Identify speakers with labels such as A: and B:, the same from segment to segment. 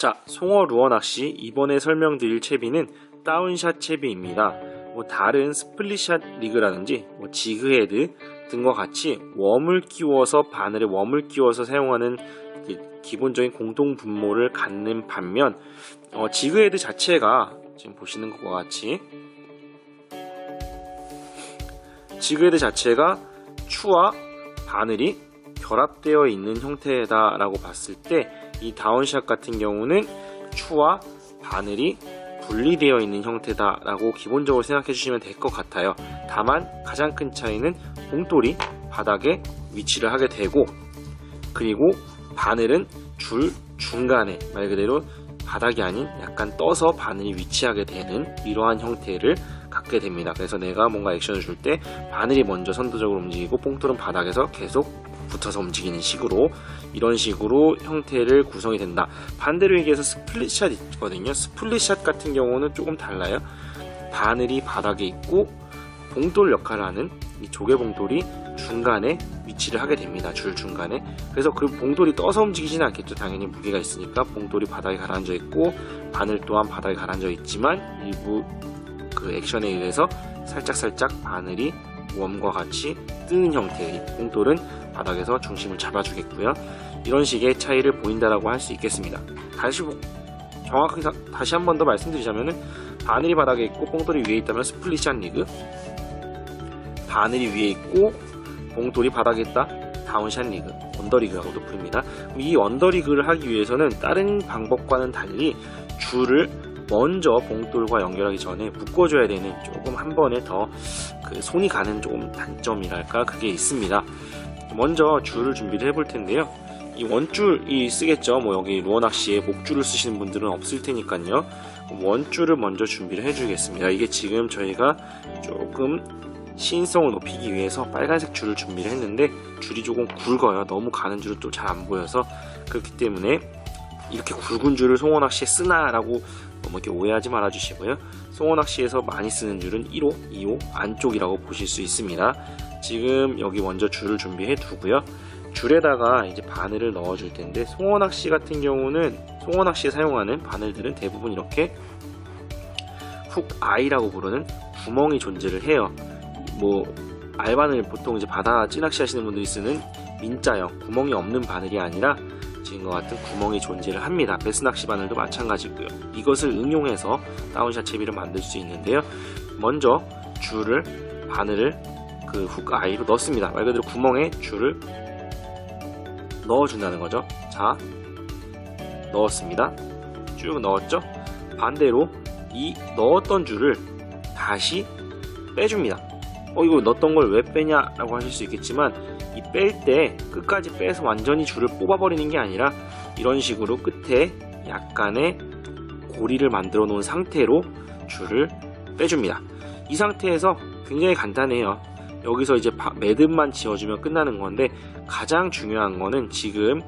A: 자, 송어 루어 낚시 이번에 설명드릴 채비는 다운샷 채비입니다. 다른 스플릿샷 리그라든지 지그헤드 등과 같이 웜을 끼워서 바늘에 웜을 끼워서 사용하는 기본적인 공동 분모를 갖는 반면 지그헤드 자체가 지금 보시는 것과 같이 지그헤드 자체가 추와 바늘이 결합되어 있는 형태다 라고 봤을 때 이 다운샷 같은 경우는 추와 바늘이 분리되어 있는 형태다 라고 기본적으로 생각해 주시면 될 것 같아요. 다만 가장 큰 차이는 봉돌이 바닥에 위치를 하게 되고, 그리고 바늘은 줄 중간에 말 그대로 바닥이 아닌 약간 떠서 바늘이 위치하게 되는 이러한 형태를 갖게 됩니다. 그래서 내가 뭔가 액션을 줄 때 바늘이 먼저 선두적으로 움직이고 봉돌은 바닥에서 계속 붙어서 움직이는 식으로, 이런 식으로 형태를 구성이 된다. 반대로 얘기해서 스플릿샷 있거든요. 스플릿샷 같은 경우는 조금 달라요. 바늘이 바닥에 있고 봉돌 역할을 하는 이 조개 봉돌이 중간에 위치를 하게 됩니다. 줄 중간에. 그래서 그 봉돌이 떠서 움직이지는 않겠죠. 당연히 무게가 있으니까 봉돌이 바닥에 가라앉아 있고 바늘 또한 바닥에 가라앉아 있지만 일부 그 액션에 의해서 살짝 바늘이 웜과 같이 뜨는 형태의 봉돌은 바닥에서 중심을 잡아주겠고요. 이런 식의 차이를 보인다라고 할 수 있겠습니다. 정확하게 다시 한 번 더 말씀드리자면은 바늘이 바닥에 있고 봉돌이 위에 있다면 스플릿샷 리그, 바늘이 위에 있고 봉돌이 바닥에 있다 다운샷 리그, 언더리그라고도 부릅니다. 이 언더리그를 하기 위해서는 다른 방법과는 달리 줄을 먼저 봉돌과 연결하기 전에 묶어줘야 되는 조금 한 번에 더 그 손이 가는 조금 단점이랄까 그게 있습니다. 먼저 줄을 준비를 해볼 텐데요. 이 원줄이 쓰겠죠. 여기 루어 낚시에 목줄을 쓰시는 분들은 없을 테니까요. 원줄을 먼저 준비를 해주겠습니다. 이게 지금 저희가 조금 시인성을 높이기 위해서 빨간색 줄을 준비를 했는데 줄이 조금 굵어요. 너무 가는 줄은 또 잘 안 보여서. 그렇기 때문에 이렇게 굵은 줄을 송어 낚시에 쓰나 라고 이렇게 오해하지 말아 주시고요. 송어 낚시에서 많이 쓰는 줄은 1호, 2호 안쪽이라고 보실 수 있습니다. 지금 여기 먼저 줄을 준비해 두고요. 줄에다가 이제 바늘을 넣어 줄 텐데, 송어 낚시 같은 경우는 송어 낚시에 사용하는 바늘들은 대부분 이렇게 훅 아이라고 부르는 구멍이 존재를 해요. 알바늘 보통 이제 바다 찌낚시 하시는 분들이 쓰는 민자형 구멍이 없는 바늘이 아니라 지금과 같은 구멍이 존재를 합니다. 베스 낚시 바늘도 마찬가지고요. 이것을 응용해서 다운샷 채비를 만들 수 있는데요. 먼저 바늘을 그 훅 아이로 넣습니다. 말 그대로 구멍에 줄을 넣어준다는 거죠. 자, 넣었습니다. 쭉 넣었죠. 반대로 이 넣었던 줄을 다시 빼줍니다. 이거 넣었던 걸 왜 빼냐 라고 하실 수 있겠지만, 이 뺄 때 끝까지 빼서 완전히 줄을 뽑아버리는 게 아니라 이런 식으로 끝에 약간의 고리를 만들어 놓은 상태로 줄을 빼줍니다. 이 상태에서 굉장히 간단해요. 여기서 이제 매듭만 지어주면 끝나는 건데, 가장 중요한 거는 지금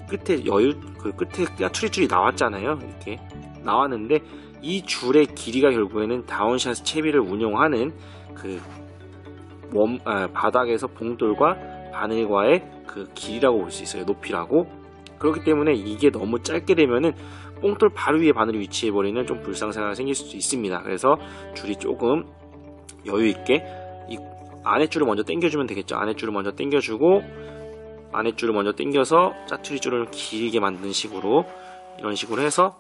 A: 끝에 끝에 까투리줄이 나왔잖아요. 이렇게 나왔는데 이 줄의 길이가 결국에는 다운샷 채비를 운용하는 바닥에서 봉돌과 바늘과의 그 길이라고 볼 수 있어요. 높이라고. 그렇기 때문에 이게 너무 짧게 되면은 봉돌 바로 위에 바늘이 위치해버리는 좀 불상사가 생길 수도 있습니다. 그래서 줄이 조금 여유있게 이 안에줄을 먼저 당겨주면 되겠죠. 안에줄을 먼저 당겨주고, 안에줄을 먼저 당겨서 짜투리줄을 길게 만드는 식으로, 이런 식으로 해서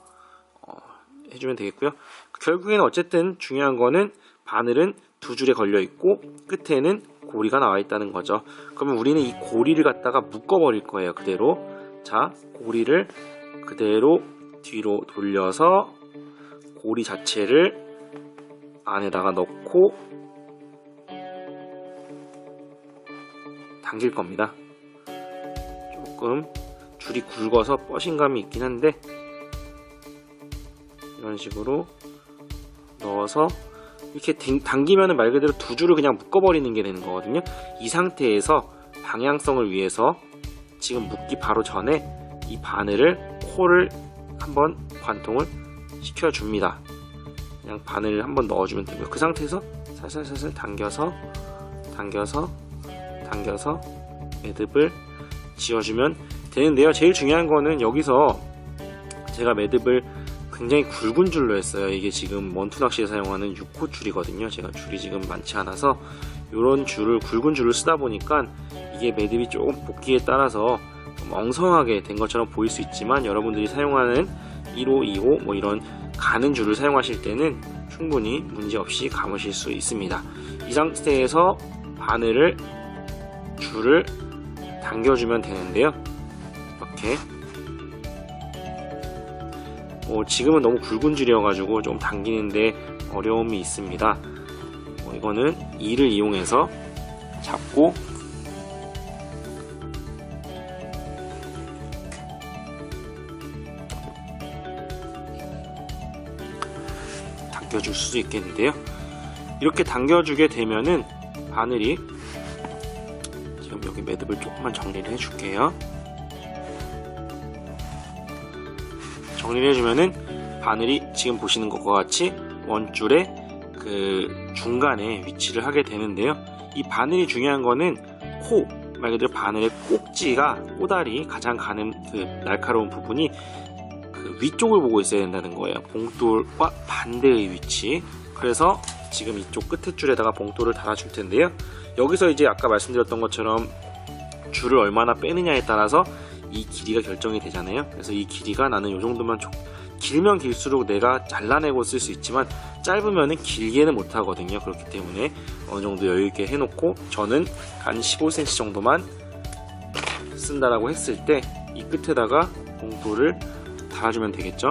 A: 해주면 되겠고요. 결국에는 어쨌든 중요한 거는 바늘은 두 줄에 걸려 있고 끝에는 고리가 나와 있다는 거죠. 그러면 우리는 이 고리를 갖다가 묶어 버릴 거예요. 그대로. 자, 고리를 그대로 뒤로 돌려서 고리 자체를 안에다가 넣고 당길 겁니다. 조금 줄이 굵어서 뻐신감이 있긴 한데, 이런 식으로 넣어서 이렇게 당기면은 말 그대로 두 줄을 그냥 묶어버리는 게 되는 거거든요. 이 상태에서 방향성을 위해서 지금 묶기 바로 전에 이 바늘을 코를 한번 관통을 시켜줍니다. 그냥 바늘을 한번 넣어주면 되고요. 그 상태에서 살살 당겨서 매듭을 지어주면 되는데요. 제일 중요한 거는 여기서 제가 매듭을 굉장히 굵은 줄로 했어요. 이게 지금 원투 낚시에 사용하는 6호 줄이거든요. 제가 줄이 지금 많지 않아서 이런 줄을, 굵은 줄을 쓰다 보니까 이게 매듭이 조금 볶기에 따라서 엉성하게 된 것처럼 보일 수 있지만, 여러분들이 사용하는 1호, 2호 뭐 이런 가는 줄을 사용하실 때는 충분히 문제없이 감으실 수 있습니다. 이 상태에서 바늘을, 줄을 당겨주면 되는데요. 이렇게 지금은 너무 굵은 줄이어가지고 좀 당기는데 어려움이 있습니다. 이거는 이를 이용해서 잡고 당겨줄 수도 있겠는데요. 이렇게 당겨주게 되면은 바늘이, 지금 여기 매듭을 조금만 정리를 해줄게요. 정리를 해주면은 바늘이 지금 보시는 것과 같이 원줄의 그 중간에 위치를 하게 되는데요. 이 바늘이 중요한 거는 말 그대로 바늘의 꼭지가, 꼬다리 가장 가는 그 날카로운 부분이 그 위쪽을 보고 있어야 된다는 거예요. 봉돌과 반대의 위치. 그래서 지금 이쪽 끝에 줄에다가 봉돌을 달아줄 텐데요. 여기서 이제 아까 말씀드렸던 것처럼 줄을 얼마나 빼느냐에 따라서 이 길이가 결정이 되잖아요. 그래서 이 길이가 나는 이 정도면 길면 길수록 내가 잘라내고 쓸 수 있지만 짧으면은 길게는 못하거든요. 그렇기 때문에 어느 정도 여유있게 해놓고, 저는 한 15cm 정도만 쓴다라고 했을 때 이 끝에다가 봉돌을 달아주면 되겠죠.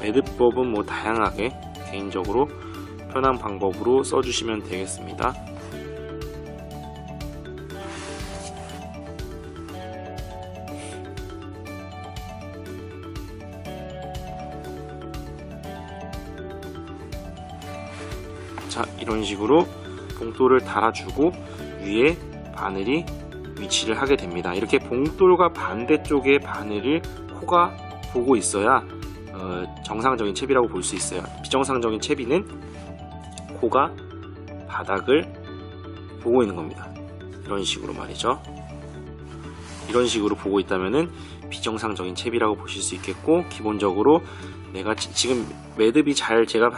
A: 매듭법은 뭐 다양하게 개인적으로 편한 방법으로 써주시면 되겠습니다. 자, 이런 식으로 봉돌을 달아주고 위에 바늘이 위치를 하게 됩니다. 이렇게 봉돌과 반대쪽에 바늘을 코가 보고 있어야 정상적인 채비라고 볼 수 있어요. 비정상적인 채비는 코가 바닥을 보고 있는 겁니다. 이런 식으로 말이죠. 이런 식으로 보고 있다면은 비정상적인 채비라고 보실 수 있겠고, 기본적으로 내가 지금 매듭이 잘, 제가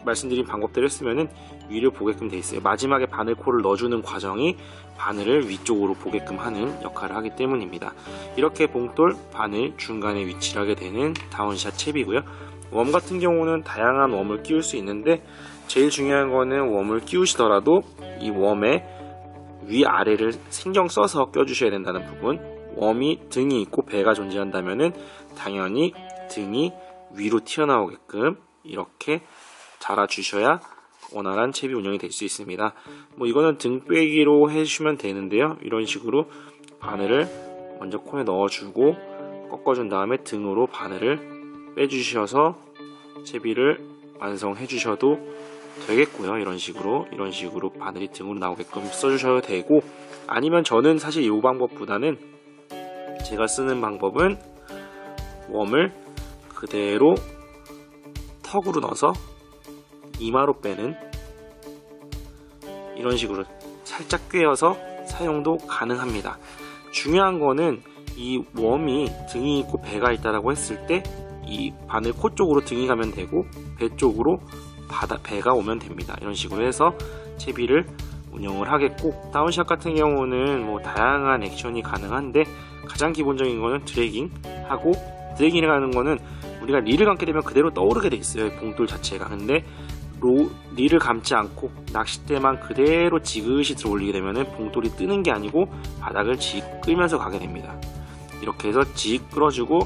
A: 말씀드린 방법대로 했으면은 위를 보게끔 돼 있어요. 마지막에 바늘 코를 넣어주는 과정이 바늘을 위쪽으로 보게끔 하는 역할을 하기 때문입니다. 이렇게 봉돌, 바늘 중간에 위치를 하게 되는 다운샷 채비고요. 웜 같은 경우는 다양한 웜을 끼울 수 있는데, 제일 중요한 거는 웜을 끼우시더라도 이 웜의 위아래를 신경 써서 껴주셔야 된다는 부분. 웜이 등이 있고 배가 존재한다면은 당연히 등이 위로 튀어나오게끔 이렇게 달아주셔야 원활한 채비 운영이 될 수 있습니다. 뭐 이거는 등 빼기로 해주시면 되는데요. 이런 식으로 바늘을 먼저 코에 넣어주고 꺾어준 다음에 등으로 바늘을 빼주셔서 채비를 완성해 주셔도 되겠고요. 이런 식으로 바늘이 등으로 나오게끔 써주셔도 되고, 아니면 저는 사실 이 방법보다는 제가 쓰는 방법은 웜을 그대로 턱으로 넣어서 이마로 빼는, 이런 식으로 살짝 꿰어서 사용도 가능합니다. 중요한 거는 이 웜이 등이 있고 배가 있다라고 했을 때 이 바늘 코 쪽으로 등이 가면 되고 배 쪽으로 배가 오면 됩니다. 이런 식으로 해서 채비를 운영을 하겠고, 다운샷 같은 경우는 뭐 다양한 액션이 가능한데 가장 기본적인 거는 드래깅하고, 드래깅이라는 거는 우리가 릴을 감게 되면 그대로 떠오르게 돼 있어요. 봉돌 자체가. 근데 릴을 감지 않고 낚싯대만 그대로 지그시 들어 올리게 되면 봉돌이 뜨는 게 아니고 바닥을 지 끌면서 가게 됩니다. 이렇게 해서 지 끌어주고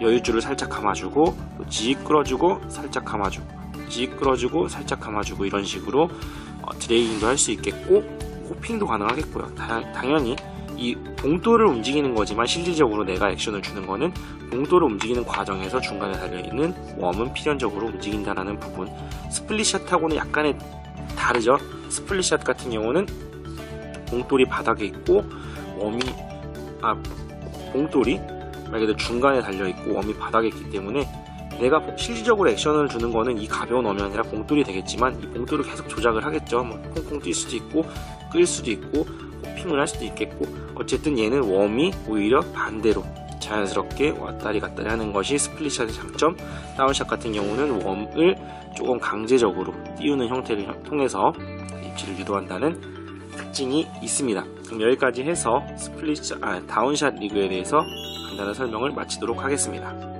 A: 여유줄을 살짝 감아주고, 또 지 끌어주고 살짝 감아주고, 지 끌어주고 살짝 감아주고, 이런 식으로 드래깅도 할 수 있겠고 호핑도 가능하겠고요. 당연히 이 봉돌을 움직이는 거지만 실질적으로 내가 액션을 주는 거는 봉돌을 움직이는 과정에서 중간에 달려있는 웜은 필연적으로 움직인다는 부분. 스플릿샷하고는 약간의 다르죠. 스플릿샷 같은 경우는 봉돌이 바닥에 있고 봉돌이 말 그대로 중간에 달려있고 웜이 바닥에 있기 때문에 내가 실질적으로 액션을 주는 거는 이 가벼운 웜이 아니라 봉돌이 되겠지만, 이 봉돌을 계속 조작을 하겠죠. 뭐 콩콩 뛸 수도 있고 끌 수도 있고 호핑을 할 수도 있겠고, 어쨌든 얘는 웜이 오히려 반대로 자연스럽게 왔다리 갔다리 하는 것이 스플릿샷의 장점, 다운샷 같은 경우는 웜을 조금 강제적으로 띄우는 형태를 통해서 입지를 유도한다는 특징이 있습니다. 그럼 여기까지 해서 다운샷 리그에 대해서 간단한 설명을 마치도록 하겠습니다.